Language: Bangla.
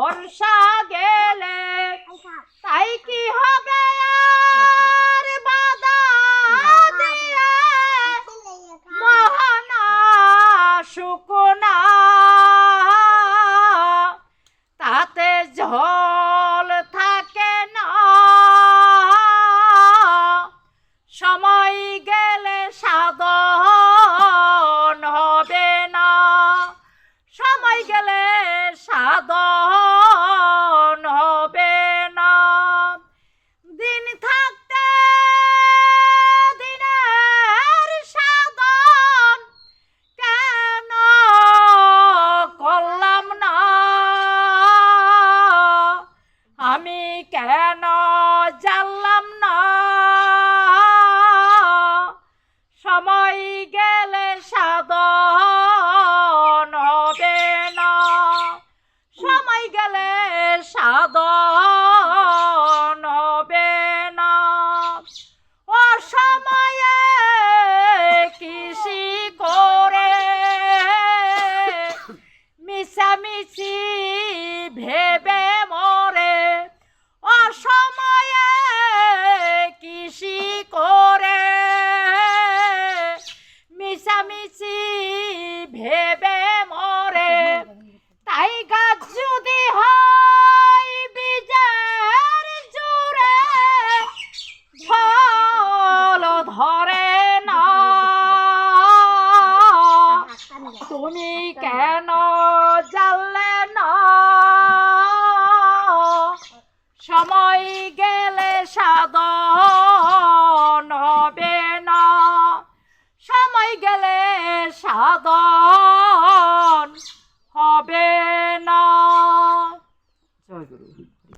বর্ষা গেলে তাই কি হবে আর বাধা দিয়ে মহানা শুকনা তাতে ঝোল থাকে না সময় গেলে সাধন হবে না সময় গেলে সাধন হবে না দিন থাকতে দিনের সাধন কেন করলাম না আমি কেন জানলাম না সময় গেলে সাধন হবে না সময় গেলে সাধন হবে না অসময়ে কৃষি করে মিশামিশি ভেবে মরে অসময়ে কৃষি করে মিশামিশি ভেবে মরে তাই গাছ যদি হয় বীজের জুড়ে ফল ধরে না তুমি কেন জানলে না সময় গেলে সাধন হবে না সময় গেলে সাধন